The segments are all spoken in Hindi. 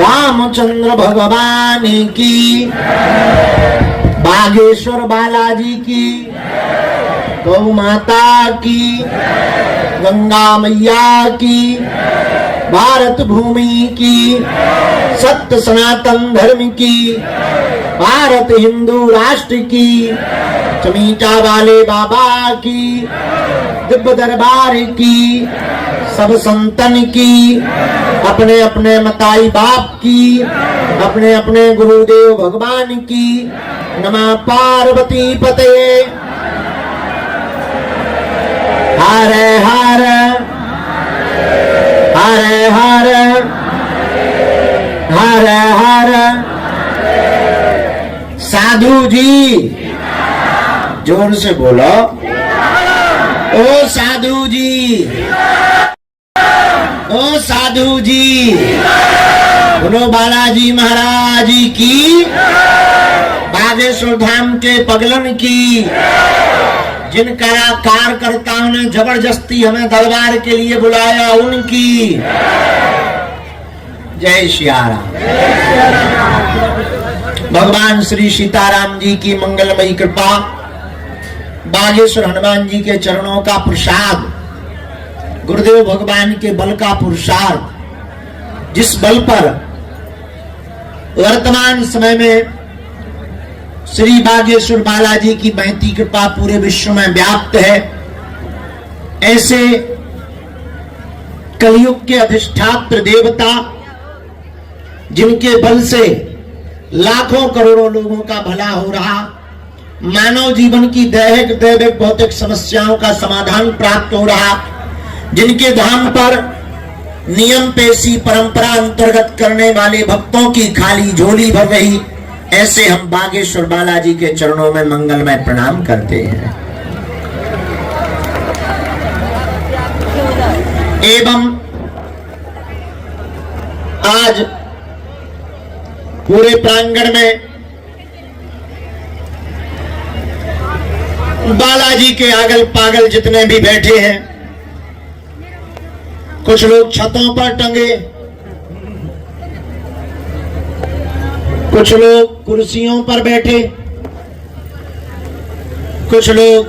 रामचंद्र भगवान की, बागेश्वर बालाजी की, गौ माता की, गंगा मैया की, भारत भूमि की, सत्य सनातन धर्म की, भारत हिंदू राष्ट्र की, चमीटा वाले बाबा की, दिव्य दरबार की, सब संतन की, अपने अपने मताई बाप की, अपने अपने गुरुदेव भगवान की। नमः पार्वती पते। हरे हर हरे हर हरे हर। साधु जी जोर से बोलो, ओ साधु जी, ओ साधु जी, बोलो बालाजी महाराज की, बागेश्वर धाम के पगलन की। जिन कार्यकर्ताओं ने जबरदस्ती हमें दरबार के लिए बुलाया उनकी जय श्री राम। भगवान श्री सीताराम जी की मंगलमयी कृपा, बागेश्वर हनुमान जी के चरणों का प्रसाद, गुरुदेव भगवान के बल का पुरुषार्थ, जिस बल पर वर्तमान समय में श्री बागेश्वर बालाजी की महती कृपा पूरे विश्व में व्याप्त है, ऐसे कलयुग के अधिष्ठात्र देवता, जिनके बल से लाखों करोड़ों लोगों का भला हो रहा, मानव जीवन की दैहिक दैविक भौतिक समस्याओं का समाधान प्राप्त हो रहा, जिनके धाम पर नियम पेशी परंपरा अंतर्गत करने वाले भक्तों की खाली झोली भर रही, ऐसे हम बागेश्वर बालाजी के चरणों में मंगलमय प्रणाम करते हैं। एवं आज पूरे प्रांगण में बालाजी के आगल पागल जितने भी बैठे हैं, कुछ लोग छतों पर टंगे, कुछ लोग कुर्सियों पर बैठे, कुछ लोग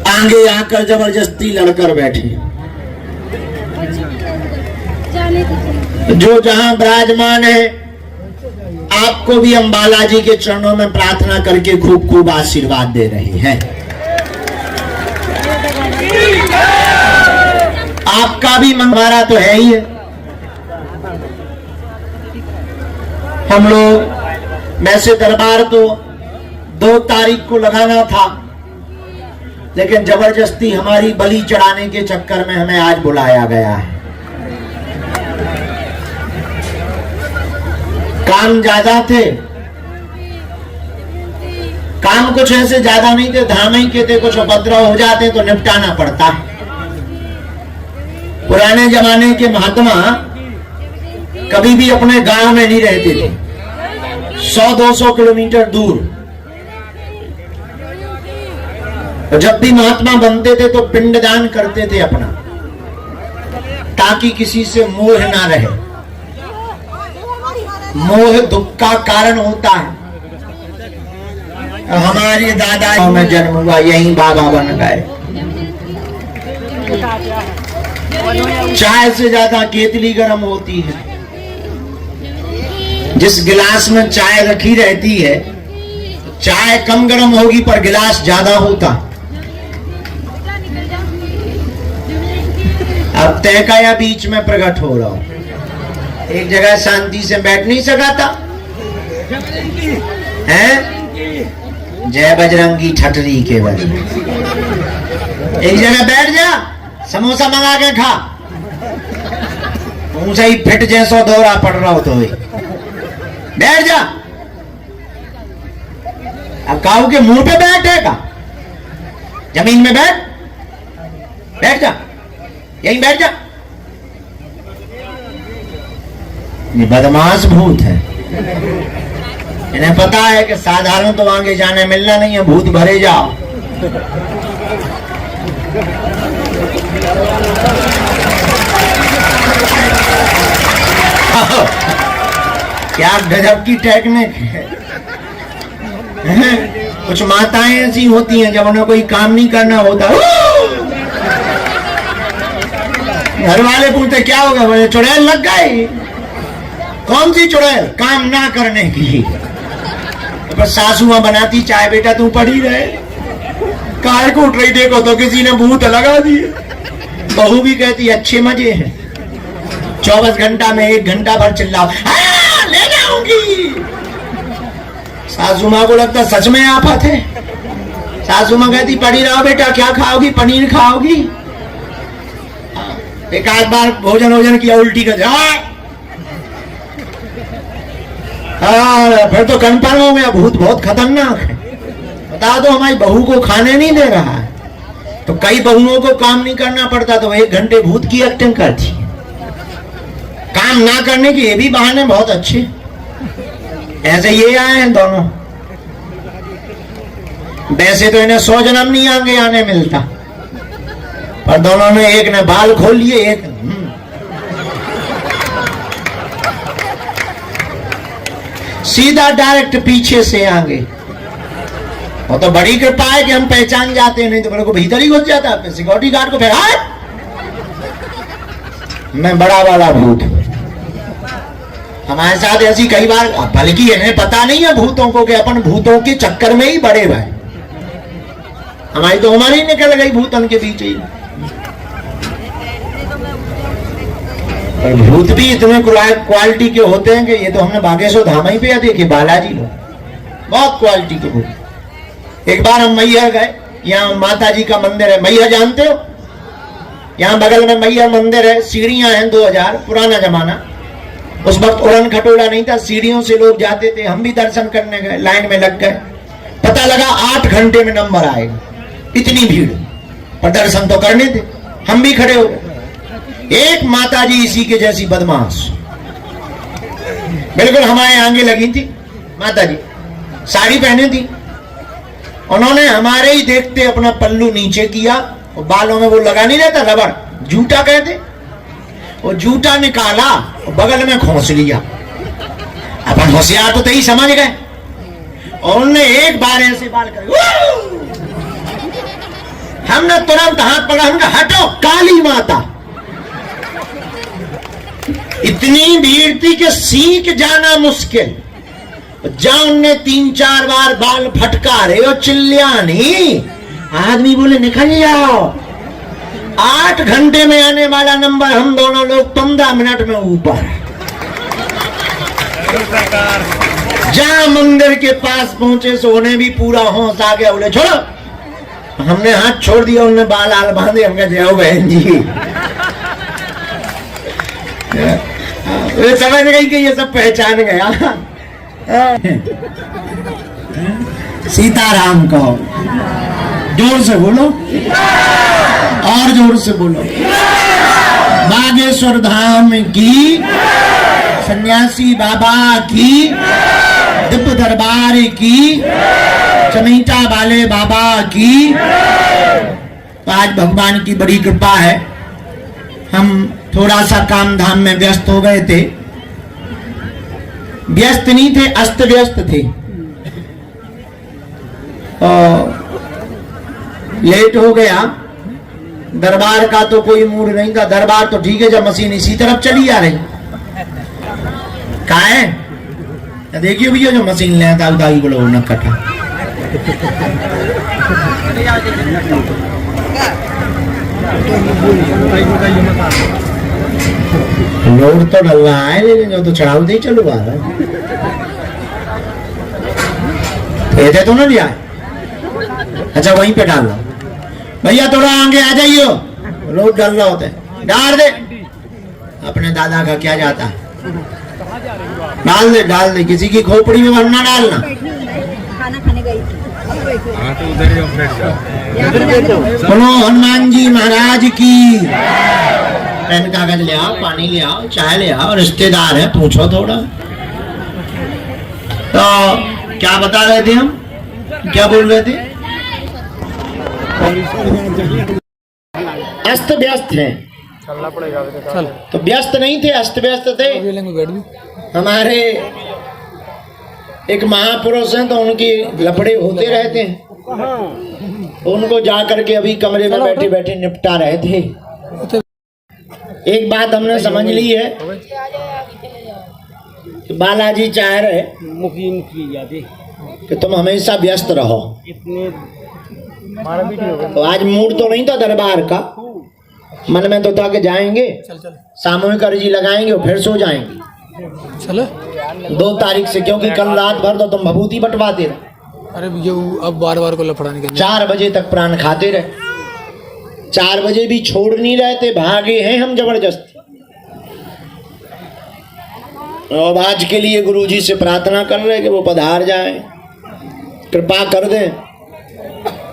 आगे आकर जबरदस्ती लड़कर बैठे। जो जहां विराजमान है, आपको भी हम बालाजी के चरणों में प्रार्थना करके खूब खूब आशीर्वाद दे रहे हैं। आपका भी मंगवारा तो है ही है। हम लोग वैसे दरबार तो 2 तारीख को लगाना था, लेकिन जबरदस्ती हमारी बलि चढ़ाने के चक्कर में हमें आज बुलाया गया है। काम ज्यादा थे, काम कुछ ऐसे ज्यादा नहीं थे, धाम ही के थे, कुछ उपद्रव हो जाते तो निपटाना पड़ता है। पुराने जमाने के महात्मा कभी भी अपने गांव में नहीं रहते थे, 100-200 किलोमीटर दूर। तो जब भी महात्मा बनते थे तो पिंडदान करते थे अपना, ताकि किसी से मोह ना रहे। मोह दुख का कारण होता है। हमारे दादा में जन्म हुआ, यही बाबा बन गए। चाय से ज्यादा केतली गर्म होती है। जिस गिलास में चाय रखी रहती है, चाय कम गर्म होगी पर गिलास ज्यादा होता। अब तय का या बीच में प्रकट हो रहा हूं, एक जगह शांति से बैठ नहीं सका था, हैं? जय बजरंगी ठटरी के वजह। एक जगह बैठ जा, समोसा मंगा के खा, मुंह से ही फिट जैसा दौरा पड़ रहा हो तो बैठ जा। अब काऊ के मुंह पे बैठेगा, जमीन में बैठ जा, यहीं बैठ जा। ये बदमाश भूत है, इन्हें पता है कि साधारण तो आगे जाने मिलना नहीं है, भूत भरे जाओ। क्या गजब की टेक्निक है। कुछ माताएं ऐसी होती हैं जब उन्हें कोई काम नहीं करना होता, घर वाले पूछते क्या होगा, बोले चुड़ैल लग गई। कौन सी चुड़ैल? काम ना करने की। तो बस सासू मां बनाती चाय, बेटा तू पड़ी रहे, काय को उठ रही, देखो तो किसी ने भूत लगा दिए। बहू भी कहती अच्छे मजे हैं, 24 घंटा में 1 घंटा भर चिल्लाओ, ले जाऊंगी। सासू माँ को लगता सच में आफत है। सासू माँ कहती पड़ी रहो बेटा, क्या खाओगी? पनीर खाओगी? एक आध बार भोजन किया, उल्टी कर फिर तो कंफर्म हो गया भूत बहुत खतरनाक है। बता दो हमारी बहू को खाने नहीं दे रहा है, तो कई बहुओं को काम नहीं करना पड़ता, तो 1 घंटे भूत की एक्टिंग करती। काम ना करने के ये भी बहाने बहुत अच्छे। ऐसे ये आए हैं दोनों। वैसे तो इन्हें 100 जन्म नहीं आगे आने मिलता, पर दोनों ने, एक ने बाल खोल लिए, एक सीधा डायरेक्ट पीछे से आगे। वो तो बड़ी कृपा है कि हम पहचान जाते हैं, नहीं तो मेरे को भीतर ही घुस जाता है। सिक्योरिटी गार्ड को फिर मैं बड़ा वाला भूत। हमारे साथ ऐसी कई बार, बल्कि इन्हें पता नहीं है भूतों को कि अपन भूतों के चक्कर में ही बड़े भाई। हमारी तो उम्र ही निकल गई भूतन के बीच ही। भूत भी इतने क्वालिटी के होते हैं कि ये तो हमने बागेश्वर धाम ही पे देखे, बालाजी लोग बहुत क्वालिटी के भूत। एक बार हम मैया गए, यहाँ माता जी का मंदिर है, मैया जानते हो? यहाँ बगल में मैया मंदिर है, सीढ़ियां हैं 2000, पुराना जमाना। उस वक्त उड़न खटोला नहीं था, सीढ़ियों से लोग जाते थे। हम भी दर्शन करने गए, लाइन में लग गए। पता लगा 8 घंटे में नंबर आएगा, इतनी भीड़, पर दर्शन तो करने थे। हम भी खड़े हो गए। एक माता जी इसी के जैसी बदमाश, बिल्कुल हमारे आगे लगी थी। माता जी साड़ी पहने थी, उन्होंने हमारे ही देखते अपना पल्लू नीचे किया, और बालों में वो लगा नहीं रहता रबड़, जूटा कहते, वो जूटा निकाला और बगल में खोस लिया। अपन होशियार तो ही समझ गए, और उन्होंने एक बार ऐसे बाल कर, हमने तुरंत हाथ पकड़ा, हमने हटो काली माता। इतनी भीड़ थी कि सीख जाना मुश्किल। जहां उनने 3-4 बार बाल फटकारे और चिल्लिया नहीं, आदमी बोले निकल जाओ। 8 घंटे में आने वाला नंबर हम दोनों लोग 15 मिनट में ऊपर। जहां मंदिर के पास पहुंचे सो उन्हें भी पूरा होश आ गया, बोले छोड़ो। हमने हाथ छोड़ दिया, उन्होंने बाल आल बांधे। हम कहे जय बहन जी। वे समझ गई कि ये सब पहचान गया। सीताराम कहो, जोर से बोलो, और जोर से बोलो। बागेश्वर धाम की, सन्यासी बाबा की, दिव्य दरबार की, चमीटा वाले बाबा की। आज भगवान की बड़ी कृपा है, हम थोड़ा सा काम धाम में व्यस्त हो गए थे। व्यस्त नहीं थे, अस्त व्यस्त थे, और लेट हो गया। दरबार का तो कोई मूड नहीं था। दरबार तो ठीक है जब मशीन इसी तरफ चली आ रही। कहा है देखिए भैया, जो मशीन ले आता उदाई बोलो न कटा। लोड तो डल रहा है, लेकिन जो तो चढ़ाव नहीं चलू आ रहा है तो ना लिया। अच्छा वहीं पे डाल लो भैया, थोड़ा आगे आ जाइए, लोड डल रहा होता है। डाल दे, अपने दादा का क्या जाता है, डाल दे। किसी की खोपड़ी में वरना डालना। खाना खाने गई थी, बोलो हनुमान जी महाराज की। पेन कागज ले आओ, पानी ले आओ, चाय ले आओ, रिश्तेदार है पूछो थोड़ा। तो क्या बता रहे थे हम, क्या बोल रहे थे? अस्त व्यस्त है, चलना पड़ेगा। चल तो व्यस्त नहीं थे, अस्त व्यस्त थे। हमारे एक महापुरुष हैं तो उनकी लफड़े होते रहते हैं, उनको जा करके अभी कमरे में बैठे बैठे निपटा रहे थे। एक बात हमने समझ ली है कि बालाजी चाह रहे कि तुम हमेशा व्यस्त रहो। तो आज मूड तो नहीं था दरबार का, मन में तो था कि जाएंगे सामूहिक अर्जी लगाएंगे और फिर सो जाएंगे। चलो 2 तारीख से, क्योंकि कल रात भर तो तुम भभूति बंटवाते रहे। अरे ये अब बार बार को लफड़ा नहीं करना। 4 बजे तक प्राण खाते रहे, 4 बजे भी छोड़ नहीं रहे थे, भागे हैं हम जबरदस्ती। और आज के लिए गुरुजी से प्रार्थना कर रहे कि वो पधार जाए, कृपा कर दें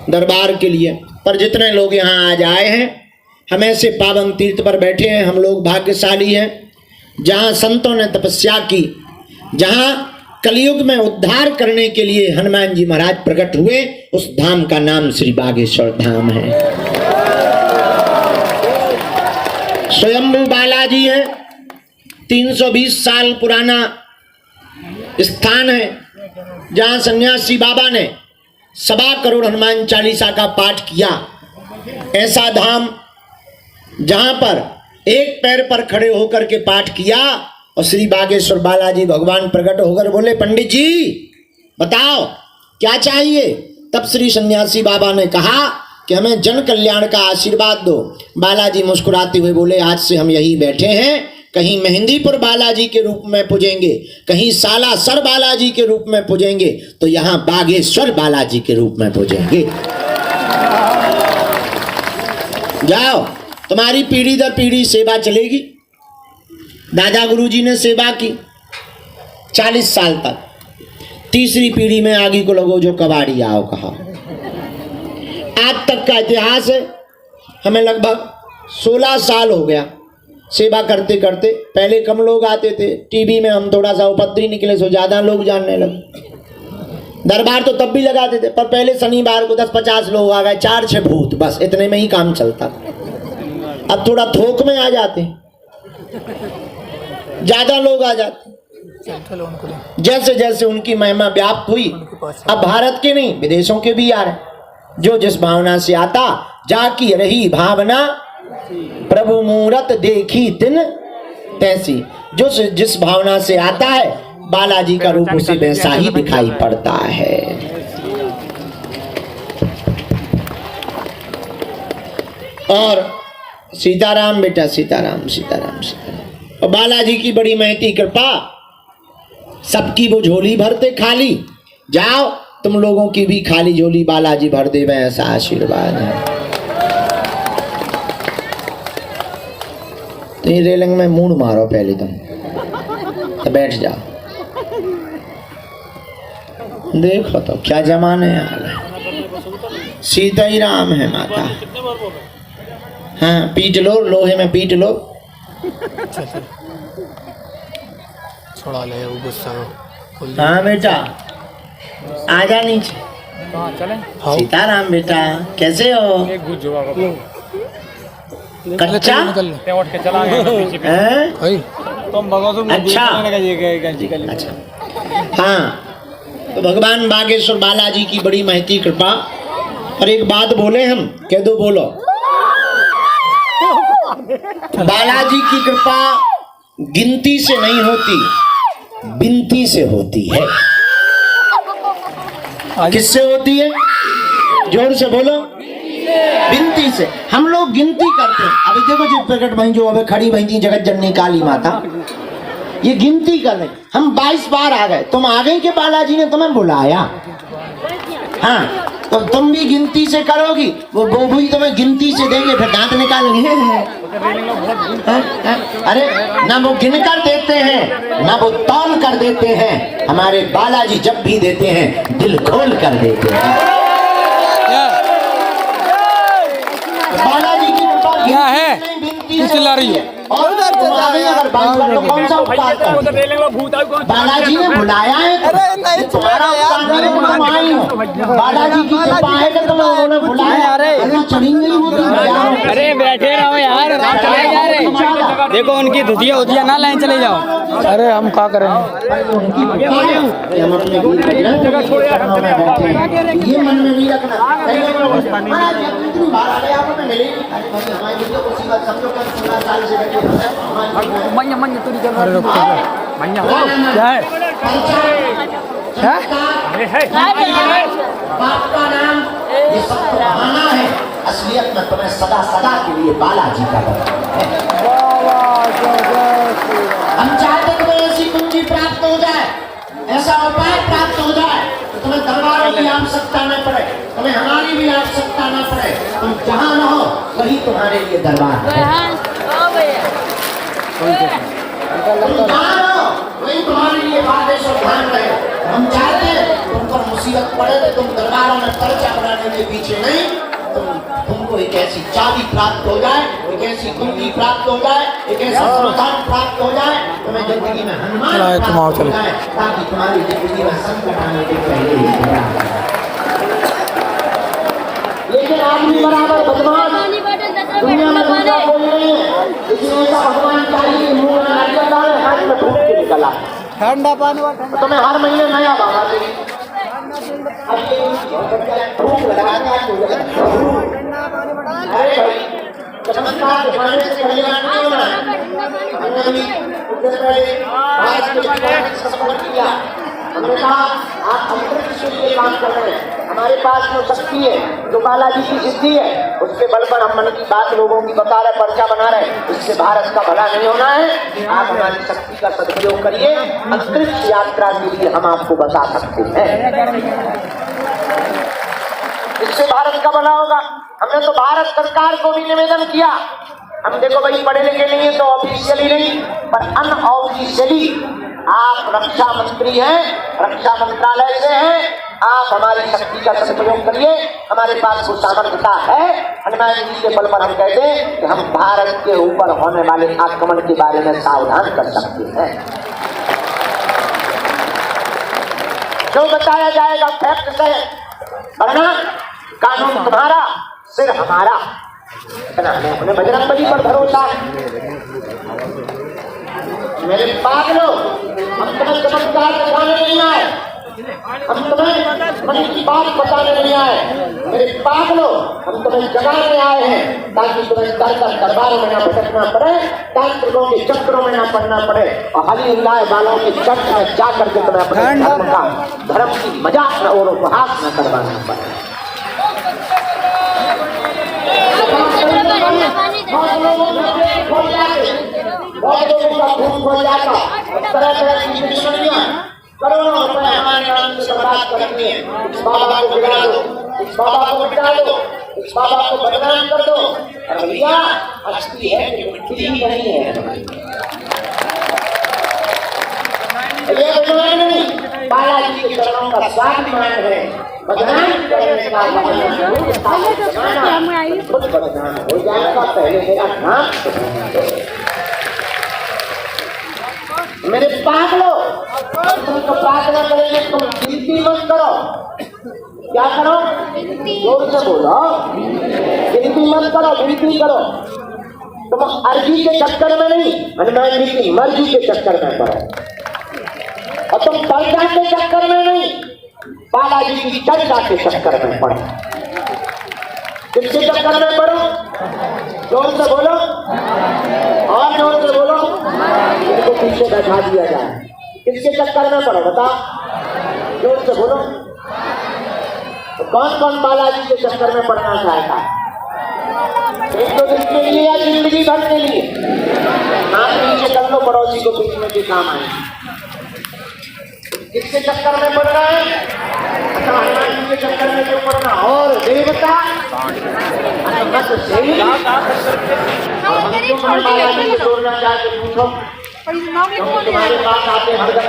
दरबार के लिए। पर जितने लोग यहाँ आज आए हैं, हम ऐसे पावन तीर्थ पर बैठे हैं, हम लोग भाग्यशाली हैं जहाँ संतों ने तपस्या की, जहाँ कलयुग में उद्धार करने के लिए हनुमान जी महाराज प्रकट हुए। उस धाम का नाम श्री बागेश्वर धाम है। स्वयंभू बालाजी है, 320 साल पुराना स्थान है, जहाँ सन्यासी बाबा ने 1.25 करोड़ हनुमान चालीसा का पाठ किया। ऐसा धाम जहाँ पर एक पैर पर खड़े होकर के पाठ किया और श्री बागेश्वर बालाजी भगवान प्रकट होकर बोले, पंडित जी बताओ क्या चाहिए। तब श्री सन्यासी बाबा ने कहा कि हमें जन कल्याण का आशीर्वाद दो। बालाजी मुस्कुराते हुए बोले, आज से हम यही बैठे हैं, कहीं मेहंदीपुर बालाजी के रूप में पूजेंगे, कहीं सालासर बालाजी के रूप में पूजेंगे, तो यहाँ बागेश्वर बालाजी के रूप में पूजेंगे। जाओ, तुम्हारी पीढ़ी दर पीढ़ी सेवा चलेगी। दादा गुरुजी ने सेवा की 40 साल तक, तीसरी पीढ़ी में आगे को लोगों जो कबाड़ी आओ कहा। आज तक का इतिहास है, हमें लगभग 16 साल हो गया सेवा करते करते। पहले कम लोग आते थे, टीवी में हम थोड़ा सा उपद्री निकले सो ज्यादा लोग जानने लगे। दरबार तो तब भी लगाते थे, पर पहले शनिवार को 10-50 लोग आ गए, 4-6 भूत, बस इतने में ही काम चलता था। अब थोड़ा थोक में आ जाते हैं, ज्यादा लोग आ जाते। जैसे जैसे उनकी महिमा व्याप्त हुई, अब भारत के नहीं विदेशों के भी आ रहे। जो जिस भावना से आता, जाकी रही भावना प्रभु मूरत देखी तिन तैसी। जो जिस भावना से आता है, बालाजी का रूप उसे वैसा ही दिखाई पड़ता है। और सीताराम बेटा, सीताराम सीताराम सीताराम। और बालाजी की बड़ी महती कृपा, सबकी वो झोली भरते खाली। जाओ, तुम लोगों की भी खाली झोली बालाजी भर दे, ऐसा आशीर्वाद है। तो ये रेलिंग में मूड मारो पहले तुम, तो बैठ जाओ। देखो तो क्या जमाने आ गए। सीता ही राम है माता। हाँ, पीट लो, लोहे में पीट लो। छोड़ा ले वो गुस्सा। हाँ बेटा, आजा नीचे। सीताराम बेटा, कैसे हो? कच्चा? अच्छा। हाँ, तो भगवान बागेश्वर बालाजी की बड़ी महती कृपा। और एक बात बोले हम, कह दो, बोलो। बालाजी की कृपा गिनती से नहीं होती, बिनती से होती है। किससे होती है? जोर से बोलो। बिनती से। हम लोग गिनती करते हैं। अभी देखो जी प्रकट बहन जो अभी खड़ी बहन थी, जगत जननी काली माता, ये गिनती कर रहे। हम 22 बार आ गए, तुम आ गई कि बालाजी ने तुम्हें बुलाया? हाँ, तो तुम भी गिनती से करोगी, वो भी तुम्हें गिनती से देंगे, फिर दांत निकालेंगे। अरे ना वो गिन कर देते हैं, ना वो तौल कर देते हैं। हमारे बालाजी जब भी देते हैं, दिल खोल कर देते हैं। क्या है? बिनती से रही है। और तुम्हारे अगर बाबा तो कौन सा उपकार कर? बालाजी ने बुलाया है तो तुम्हारा उपकार करे तो तुम आई हो। बालाजी की कृपा है कि तुम्हें उन्होंने बुलाया। अरे चढ़ी गई होती। अरे बैठे रहो यार, चले जा रहे। देखो उनकी धुतिया होतिया ना लाइन चले जाओ। अरे हम क्या करें? ये मन में नहीं रखना। जितनी बार आ गए आप में मिले हमारी वीडियो को सीधा समझो कर 16 साल से बैठे मन्या मन्या तो नहीं अरे रुक मन्या क्या है? बाप का नाम ये सब तो बहाना है। असलियत में तुम्हें सदा सदा के लिए बालाजी का हम चाहते तुम्हें ऐसी कुंजी प्राप्त हो जाए, ऐसा उपाय प्राप्त हो जाए तो तुम्हें दरबारों की आवश्यकता न पड़े, तुम्हें हमारी भी आवश्यकता न पड़े। तुम जहाँ न हो वही तुम्हारे लिए दरबार है। तुम जहाँ न हो वही तुम्हारे लिए आदेश और ध्यान रहे। हम चाहते हैं तुम पर मुसीबत पड़े तो तुम दरबारों में पर्चा बनाने के पीछे नहीं, तुमको एक ऐसी चाबी प्राप्त हो जाए, एक ऐसी कुंजी प्राप्त हो जाए, एक ऐसा समाधान प्राप्त हो जाए, तुम्हें जिंदगी में हनुमान प्राप्त हो जाए ताकि तुम्हारी जिंदगी में संकट आने के पहले ही। लेकिन आदमी बराबर बदमाश दुनिया में दूसरा कोई नहीं है। इसलिए ऐसा भगवान चाहिए मुंह में नारियल डाले, हाथ में फूट के निकला ठंडा पानी तुम्हें हर महीने नया बाबा देगी। अब ये भूख लगाता है। अरे भाई चमत्कार दिखाने से कल्याण नहीं होना। हमने भी उससे पहले भारत के विकास का सफर किया। हमने कहा आप अंतरिक्ष के लिए काम कर रहे हैं, हमारे पास जो शक्ति है, जो बालाजी की सिद्धि है, उसके बल पर हम मन की बात लोगों की बता रहे, पर्चा बना रहे। इससे भारत का भला नहीं होना है। आप हमारी शक्ति का सदुपयोग करिए, अंतरिक्ष यात्रा के लिए हम आपको बता सकते हैं। इससे भारत का भला होगा। हमने तो भारत सरकार को भी निवेदन किया। हम देखो भाई पढ़े लिखे नहीं है तो ऑफिशियली नहीं पर अनऑफिशियली आप रक्षा मंत्री हैं, रक्षा मंत्रालय से हैं, आप हमारी शक्ति का सदुपयोग करिए। हमारे पास वो सामर्थ्यता है। हनुमान जी के बल पर हम कहते हैं कि हम भारत के ऊपर होने वाले आक्रमण के बारे में सावधान कर सकते हैं। जो बताया जाएगा फैक्ट है, वरना कानून तुम्हारा सिर हमारा। अपने बजरंगबली पर भरोसा। मेरे पागलों, हम तुम्हें चमत्कार दिखाने नहीं आए, हम तुम्हें मन की बात बताने नहीं आए। मेरे पागलों, हम तुम्हें जगाने आए हैं ताकि तुम्हें दर दर दरबारों में न भटकना पड़े, तांत्रिकों के चक्रों में न पड़ना पड़े और हली उल्लाए बालों के चक्र में जाकर के तुम्हें अपने धर्म की मजाक न और उपहास न करवाना पड़े। बहुत लोगों का खून खोल जाता, तरह तरह की दुश्मनियां, करोड़ों रुपए हमारे नाम से बर्बाद करती हैं। इस बाबा को गिरा दो, इस बाबा को मिटा दो, इस बाबा को बदनाम कर दो। और भैया असली है कि मिट्टी नहीं है। ये बदनाम नहीं, बालाजी के चरणों का स्वाभिमान है। बदनाम करने का खुद बदनाम हो जाएगा। पहले मेरा नाम मेरे पागलों, तुमको प्रार्थना करेंगे, तुम गिनती मत करो। क्या करो? जोर से बोलो, गिनती मत करो, गिनती करो। तुम अर्जी के चक्कर में नहीं, हनुमान जी की मर्जी के चक्कर में पड़ो। और तुम पर्चा के चक्कर में नहीं, बालाजी की चर्चा के चक्कर में पड़ो। किसके चक्कर में पड़ो? जोर से बोलो और जोर से बोलो, इनको पीछे बैठा दिया जाए। किसके चक्कर में पड़ो बता? जोर से बोलो। तो कौन कौन बालाजी के चक्कर में पड़ना चाहता है? एक दो दिन के लिए या जिंदगी भर के लिए? आप नीचे कर लो, पड़ोसी को पीछे भी काम आए। किसके चक्कर में पड़ रहा है? हनुमान जी के चक्कर में क्यों पड़ना? और देवता बालाजी को जोड़ना चाहते पूछो। तुम्हारे पास आते हरदम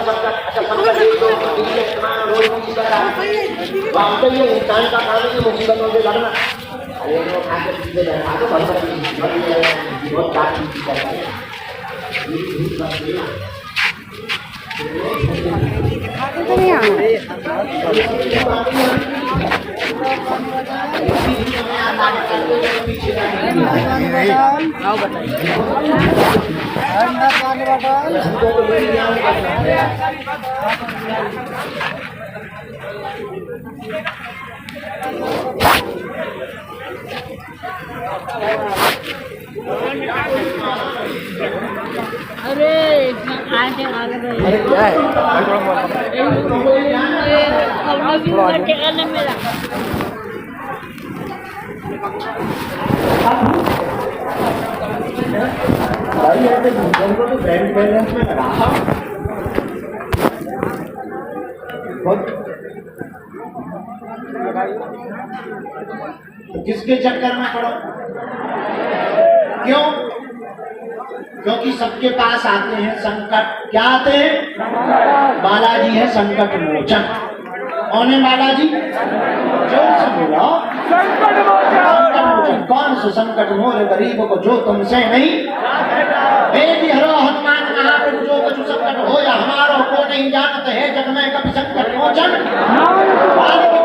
इंसान का काम है मुसीबतों से लड़ना। बहुत बातचीत की जाती है। तो किसके चक्कर में पड़ो? क्यों? क्योंकि सबके पास आते हैं संकट। क्या आते हैं? बालाजी है संकट मोचन। कौन है बालाजी? जोर से बोलो। संकट मोचन। कौन से संकट मोर गरीब को जो तुमसे नहीं। वेद हरो हनुमान महाप्रभु जो कछु संकट हो या हमारो को नहीं जानत है जग में कभी संकट मोचन। महाप्रभु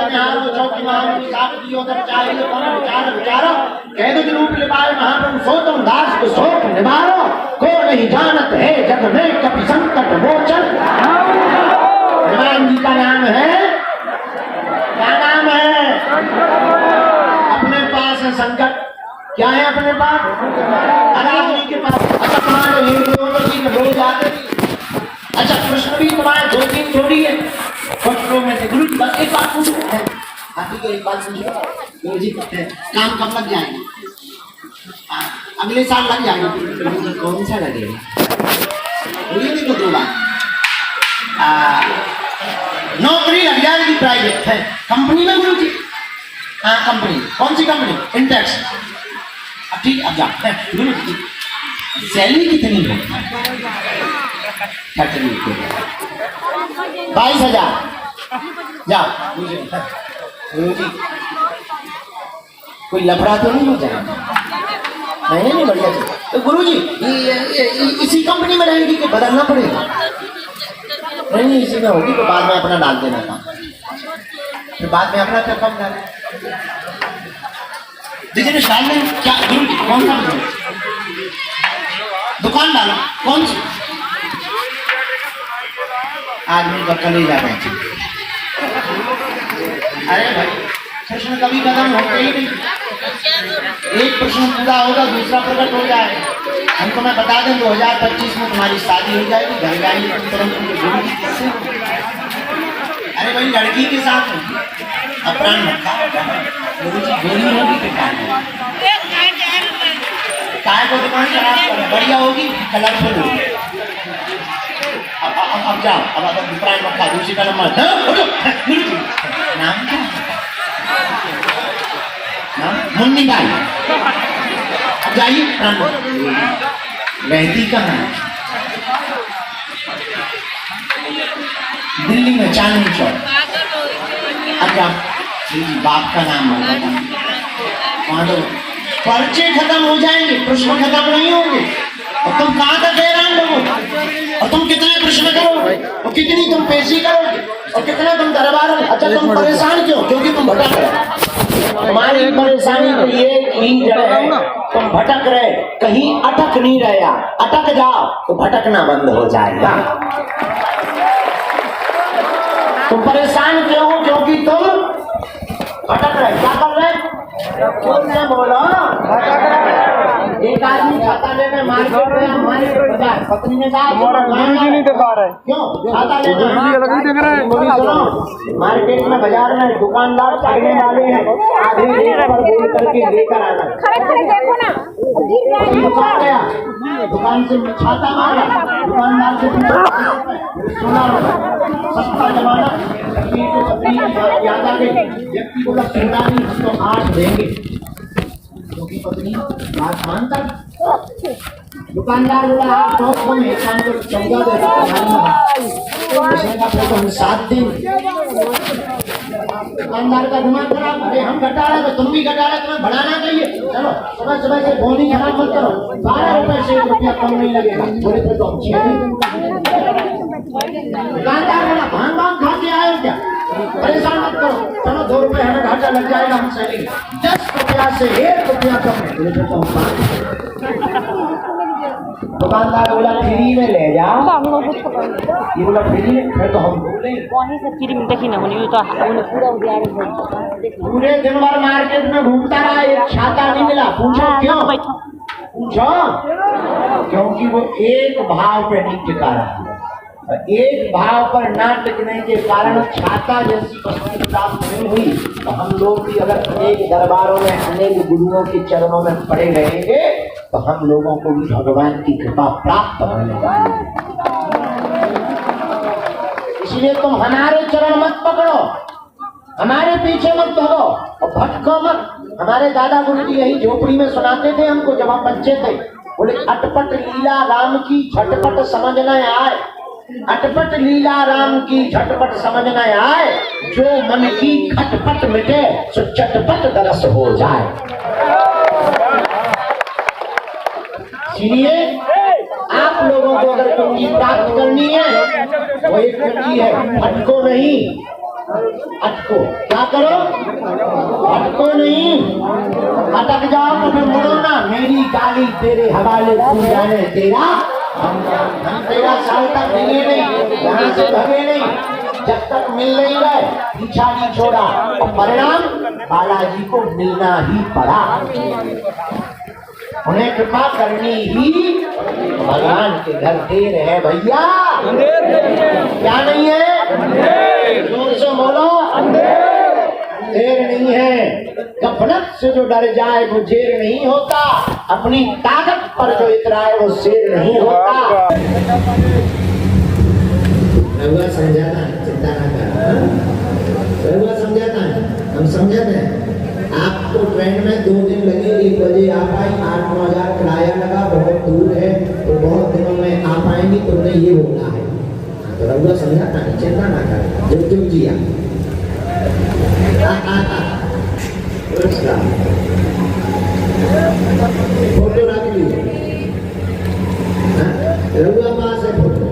महाप्रभु चौकी महामुनि साथ दियो दर चाहिए विचार विचारो कह दो रूप लिपाए महाप्रभु सो तुम दास को शोक निवारो को नहीं जानत है जग में कभी संकट मोचन। हनुमान जी का नाम है, क्या नाम है? अपने पास है संकट। क्या है अपने पास? आदमी के पास। अच्छा तुम्हारे हिंदुओं जी में रोज आते। अच्छा कृष्ण भी तुम्हारे दो दिन थोड़ी है फटलों में से। गुरु जी बस एक बात पूछो, आप ही को एक बात पूछो गुरु जी, काम कब लग जाएगा? अगले साल लग जाएगा। कौन सा लगेगा? गुरु को दो बात, नौकरी लग जाएगी प्राइवेट है कंपनी में गुरु जी। हाँ कंपनी, कौन सी कंपनी? इंटेक्स। अब ठीक, अब जाओ गुरु जी सैलरी कितनी है? 22,000। जाओ गुरु जी, कोई लफड़ा तो नहीं हो जाएगा? नहीं बढ़िया जी। तो गुरु जी इसी कंपनी में रहेगी कि बदलना पड़ेगा? नहीं इसी में होगी, तो बाद में अपना डाल देना था, फिर बाद में अपना कम डाल देखिए डाल दें। क्या गुरु जी कौन सा दुकान डालो? कौन सी? आदमी का कलेजा बैठे। अरे भाई प्रश्न कभी खत्म होते ही नहीं। एक प्रश्न पूरा होगा दूसरा प्रकट हो जाए। हमको मैं बता दें 2025 में तुम्हारी शादी हो जाएगी, घर जाएंगे तुरंत उनके गुरु जी किससे? अरे भाई लड़की के साथ अपराध रखा गुरु जी गोली होगी कि काय को दुकान खराब बढ़िया होगी, कलरफुल होगी। अब जाओ, अब प्राण रखा दूसरी का नंबर। गुरु जी नाम क्या? मुन्नी बाई। अब जाइए रहती कहाँ? दिल्ली में चांदनी चौक। अब जाओ बाप का नाम होगा। पर्चे खत्म हो जाएंगे, प्रश्न खत्म नहीं होंगे। और तुम कहाँ तक हैरान लोगो? और तुम कितने प्रश्न करोगे? और कितनी तुम पेशी करोगे? और कितना तुम दरबार? अच्छा तुम परेशान क्यों? क्योंकि तुम भटक रहे। तुम्हारी परेशानी तो ये ही जड़ है, तुम भटक रहे, कहीं अटक नहीं रहे। अटक जाओ तो भटकना बंद हो जाएगा। तुम परेशान क्यों हो? क्योंकि तुम भटक रहे। क्या कर रहे? क्यों बोलो? एक आदमी छाता लेकर मार्केट में हमारे बाजार पत्नी ने कहा नहीं दे पा रहे। क्यों छाता लेकर? मार्केट में बाजार में दुकानदार पकड़ने वाले हैं, आधे रेट पर बोल करके लेकर आना। दुकान से छाता मारा, दुकानदार से सुना सस्ता जमाना याद आ गई। व्यक्ति को सुना नहीं तो 8 देंगे क्योंकि पत्नी बात मानता। दुकानदार बोला आप बहुत कम है, शाम को 14 दे दो। 7 दिन दुकानदार का दिमाग खराब, अरे हम घटा रहे तो तुम भी घटा रहे, तुम्हें बढ़ाना चाहिए। चलो सुबह सुबह से बोनी खराब मत करो, 12 रुपए से 1 रुपया कम नहीं लगेगा, थोड़े पे तो अच्छी है। दुकानदार बोला भांग भांग खा के आए हो क्या, परेशान मत करो, चलो 2 रुपए हमें घाटा लग जाएगा, हम सही 10 रुपया से 1 रुपया कम, थोड़े पे तो हम। दुकानदार बोला फ्री में ले जा, ये बोला फ्री में, फिर तो हम बोले वही सब फ्री में देखी ना होनी तो पूरा उजाड़ पूरे दिन भर मार्केट में घूमता रहा, एक छाता नहीं मिला। पूछो क्यों, पूछो क्योंकि वो एक भाव पे नहीं टिका रहा, एक भाव पर ना टिकने के कारण छाता जैसी वस्तु प्राप्त नहीं हुई। तो हम लोग भी अगर अनेक दरबारों में अनेक गुरुओं के चरणों में पड़े रहेंगे तो हम लोगों को भी भगवान की कृपा प्राप्त होने वाली। इसलिए तुम हमारे चरण मत पकड़ो, हमारे पीछे मत भागो और भटको मत। हमारे दादा गुरु जी यही झोपड़ी में सुनाते थे हमको जब हम बच्चे थे, बोले अटपट लीला राम की झटपट समझ न आए, अटपट लीला राम की झटपट समझ न आए, जो मन की खटपट मिटे सो चटपट दरस हो जाए। इसलिए आप लोगों को अगर कुंजी प्राप्त करनी है वो एक कुंजी है, भटको नहीं, अटको। क्या करो, अटको नहीं, अटक जाओ तो फिर मुड़ो ना, मेरी गाली तेरे हवाले, तू जाने तेरा हम तेरा साल तक मिले नहीं, यहाँ से भगे नहीं, जब तक मिल नहीं गए पीछा नहीं छोड़ा, और परिणाम बालाजी को मिलना ही पड़ा। उन्हें कृपा करनी ही भगवान के घर देर है भैया, क्या नहीं है, जोर से बोलो, देर नहीं है। गफलत से जो डर जाए वो जेर नहीं होता, अपनी ताकत पर जो इतराए वो शेर नहीं होता। रघुआ समझाता है, चिंता ना कर, रघुआ समझाता है, हम समझाते हैं। आपको ट्रेन में 2 दिन लगे, 1 बजे आ पाई, 8-9 हजार किराया लगा, बहुत दूर है तो बहुत दिनों में आ पाएंगी, तुमने ये बोला है। तो रघुआ समझाता है, चिंता ना कर, जुग जुग जिया। फोटो रख लीजिए, रघुआ पास है फोटो।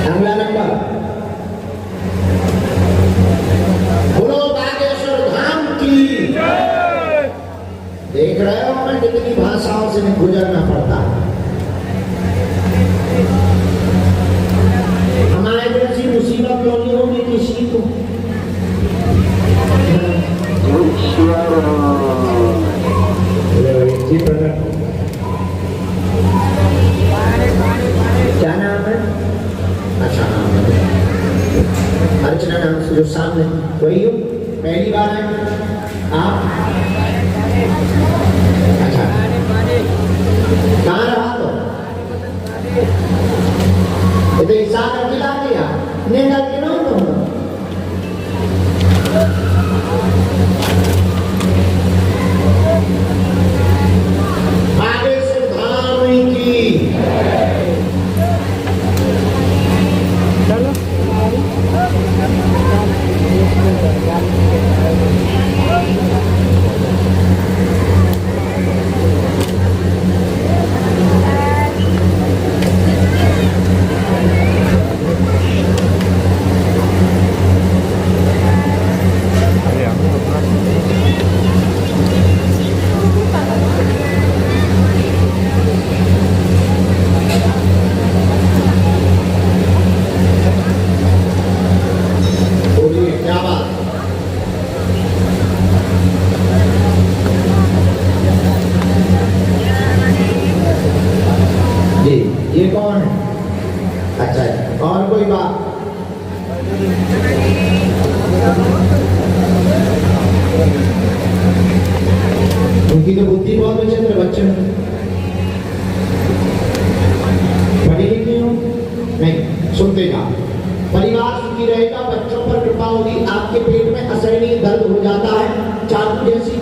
अगला नंबर, बोलो बागेश्वर धाम की। देख रहे हो हमें कितनी भाषाओं से गुजरना पड़ता है। हमारे जैसी मुसीबत नहीं होगी किसी को। क्या नाम है? अच्छा नाम है, अर्चना नाम से जो सामने वही हो, पहली बार है आप? अच्छा, कहाँ रहा तो इधर हिसाब करके ला दिया, नहीं करके ना तुम। बागेश्वर धाम की ये कौन है? अच्छा, और कोई बात? उनकी तो बुद्धि बहुत विचित्र, बच्चे पढ़ी लिखी हो,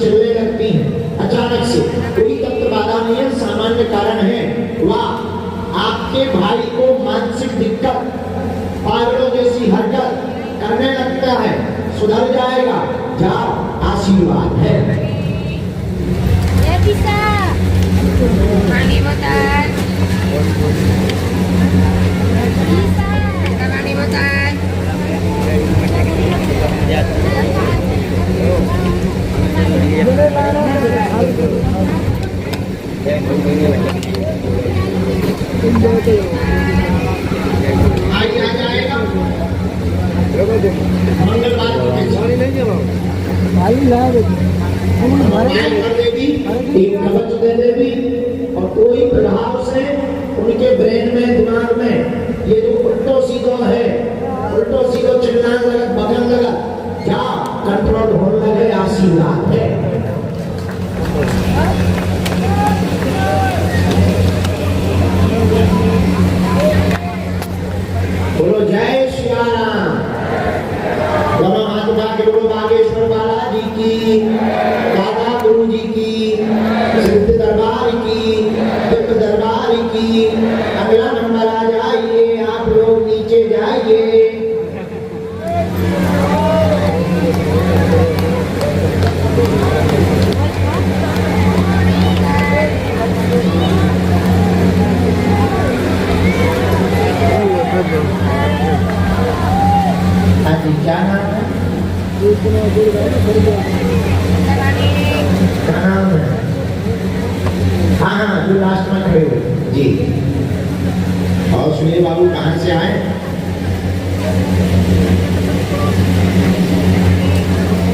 चलने लगती हैं अचानक से, कोई तंत्र बाधा नहीं है, सामान्य कारण है। वाह, आपके भाई को मानसिक दिक्कत, पागलों जैसी हरकत करने लगता है, सुधर जाएगा, जाओ, आशीर्वाद है। पानी बोतल, पानी बोतल। आज आ जाएगा मंगलवार को कर देगी, एक कवच दे देगी और कोई प्रभाव से उनके ब्रेन में, दिमाग में ये जो उल्टो सीधो है, उल्टो सीधो चिल्लाने लगा, बगल लगा, क्या कंट्रोल होने लगे, आशीर्वाद है। बोलो जय श्री राम। दोनों हाथ उठा के बोलो बागेश्वर बालाजी की, दादा गुरु जी की, सिद्ध दरबार की, दिव्य दरबार की। अगला नंबर आ जाइए, आप लोग नीचे जाइए। हाँ जी, क्या नाम है? क्या नाम है? हाँ हाँ, जो लास्ट में खड़े हुए जी। और सुनिए बाबू, कहाँ से आए?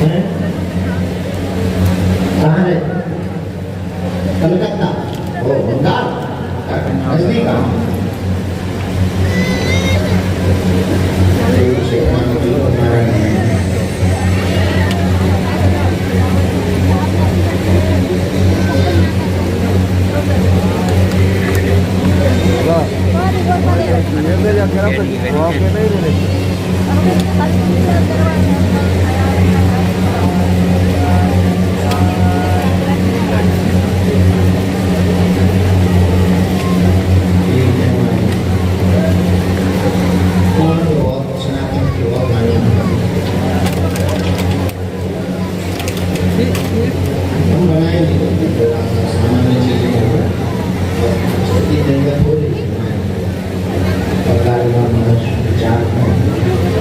हैं? कहाँ है? कलकत्ता। ओ बंगाल, नजदीक आओ।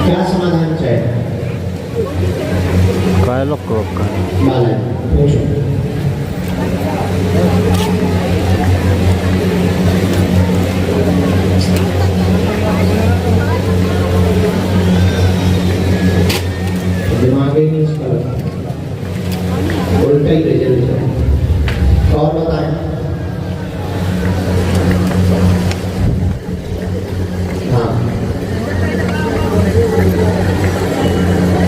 क्या समाधान चाहिए? दिमाग ही नहीं इसका, उल्टा ही रिजल्ट है। और बताएं। हाँ,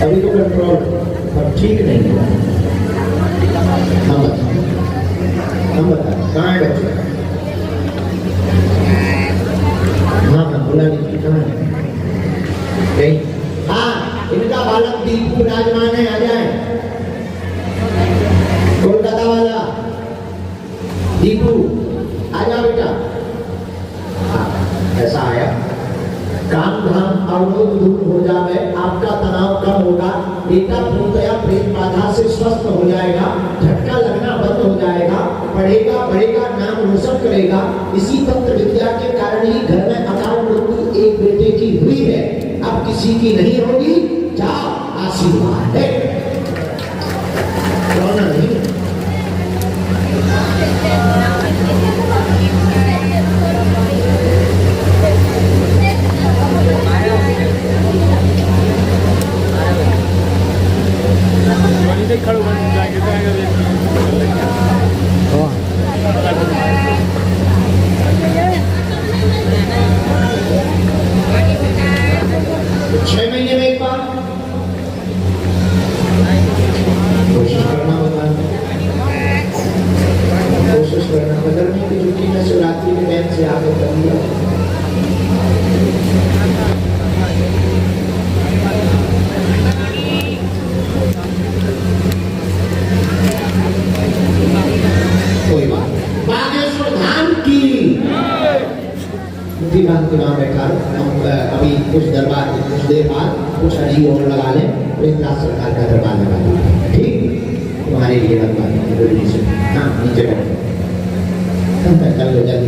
अभी तो कंट्रोल पर ठीक नहीं है। हम बताएं कहाँ है बच्चे? हाँ हाँ, बोला नहीं, कहाँ है? नहीं, हाँ, इनका बालक दीपू विराजमान है, आ जाए। कोलकाता वाला दीपू, आ जा बेटा। हाँ, ऐसा आया, काम धाम अवरोध दूर हो जाए, आपका तनाव कम होगा, बेटा पूर्णतया प्रेम बाधा से स्वस्थ हो जाएगा, झटका लगना बंद हो जाएगा, पढ़ेगा बढ़ेगा, नाम रोशन करेगा। इसी तंत्र विद्या के कारण ही घर में अकाल मृत्यु एक बेटे की हुई है, अब किसी की नहीं होगी। जाओ, आशीर्वाद है। रोना नहीं। बात के वहाँ बैठा रहो, हम अभी कुछ दरबार कुछ देर बाद कुछ अजीब और लगा लें और एक राज सरकार का दरबार लगा दें, ठीक तुम्हारे लिए लगवा दें। हाँ नीचे बैठो, कल हो जाए।